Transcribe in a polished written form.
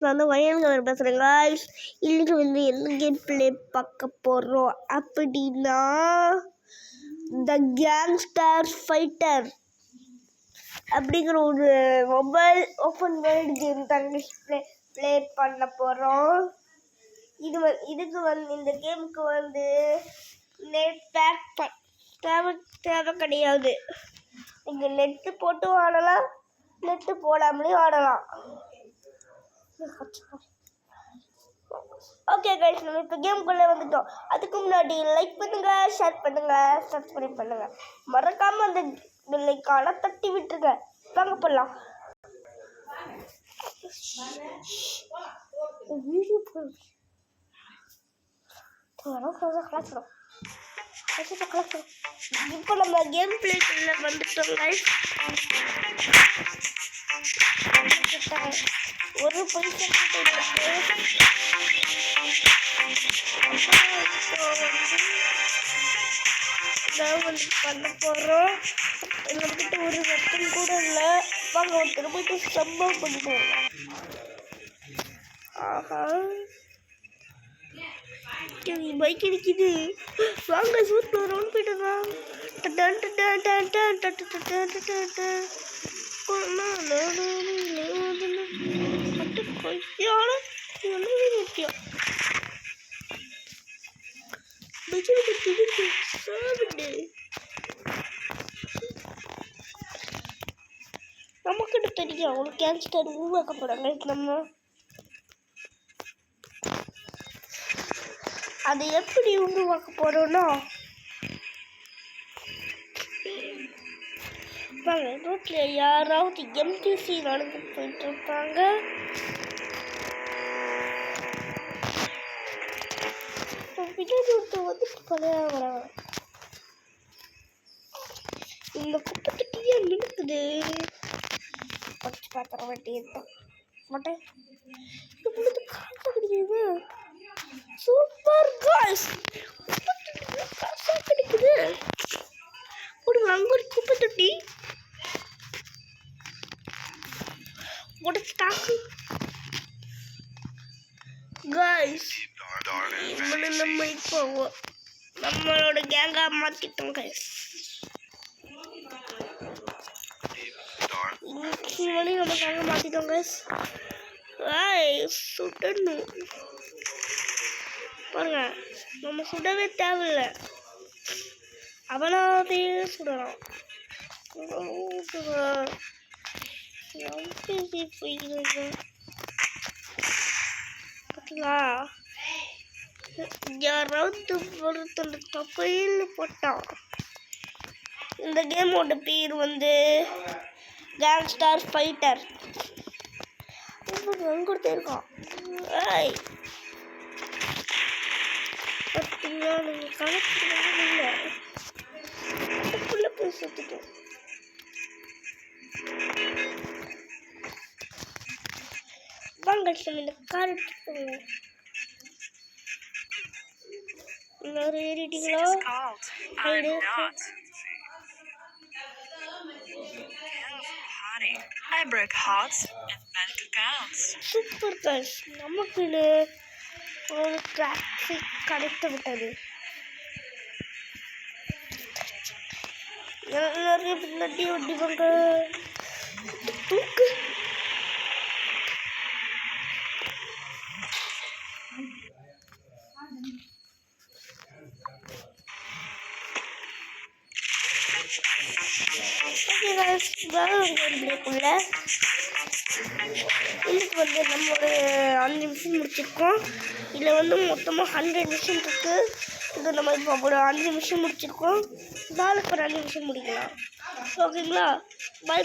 நான் வந்து வயல்கள் பேசுகிறேன் காய்ஸ். இன்னைக்கு வந்து என்ன கேம் பிளே பார்க்க போகிறோம் அப்படின்னா த கேங்ஸ்டர் ஃபைட்டர் அப்படிங்கிற ஒரு மொபைல் ஓப்பன் வேர்ல்டு கேம் தாங்க ப்ளே பண்ண போகிறோம். இதுக்கு வந்து இந்த கேமுக்கு வந்து நெட் பேக் தேவை கிடையாது. நீங்கள் நெட்டு போட்டும் ஆடலாம், நெட்டு போடாமலேயும் ஆடலாம். ஓகே கைஸ், நம்ம இப்போ கேமுக்குள்ளே வந்துட்டோம். அதுக்கு முன்னாடி லைக் பண்ணுங்க, ஷேர் பண்ணுங்க, சப்ஸ்கிரைப் பண்ணுங்க, மறக்காம அந்த பெல்லைக்கான தட்டி விட்டுருங்க. வாங்க போடலாம். வீடியோ இப்போ நம்ம கேம் பிளேக்குள்ள வந்துட்டோம் கைஸ். ஒரு பைசா வந்து பண்ண போகிறோம். நம்மகிட்ட ஒரு வெப்பன் கூட இல்லை. வாங்க ஒருத்தர் போயிட்டு சம்பவம் பண்ணிடுவோம். ஆஹா, பைக் அடிக்குது. வாங்க சூப்பர் ரவுண்ட் போயிட்டு நமக்கு தெரியும் அவங்களுக்கு கேன்சர் உருவாக்கப்படுறாங்க. நம்ம அது எப்படி உருவாக்க போறோம்னா, ரோட்ல யாராவது எம்டிசி நடந்து போயிட்டு இருப்பாங்க. இந்த குப்பை தொட்டியே நிற்குது. படிச்சு பார்த்துற வேண்டியதுதான். சூப்பர் காய்ஸ், காசா கிடைக்குது. ஒரு அங்க ஒரு குப்பை தொட்டி உடச்சுட்டாங்க காய்ஸ். நம்ம இப்போ நம்மளோட கேங்கா மாத்திட்டோம் கைஸ். நம்ம கேங்கா மாத்திட்டோம் கைஸ். சுடணும் பாருங்க, நம்ம சுடவே தேவையில்லை, அவனாவே சுடலாம். பார்த்தீங்களா, யாராவது ஒருத்தர் தப்பையில் போட்டான். இந்த கேமோட பேர் வந்து கேங்ஸ்டர் ஃபைட்டர். எங்கிட்ட இருக்கான். பார்த்தீங்களா, நீங்கள் கணக்கு போய் சுற்றிட்டோம். வாங்க இந்த கார் எடுத்துக்கோங்க. எல்லாரும் ஏறிட்டீங்களா? சூப்பர் காய்ஸ், நமக்கு ஒரு டிராஃபிக் கிடைத்து விட்டது. எல்லாரும் பின்னாடி ஓட்டிவாங்க. தூக்கு இதுக்கு வந்து நம்ம ஒரு 5 நிமிஷம் முடிச்சிருக்கோம். இதில் வந்து மொத்தமாக 100 நிமிஷம் இருக்கு. இது நம்ம இப்போ ஒரு 5 நிமிஷம் முடிச்சிருக்கோம். நாளைக்கு ஒரு 5 நிமிஷம் முடிக்கலாம். ஓகேங்களா? பை.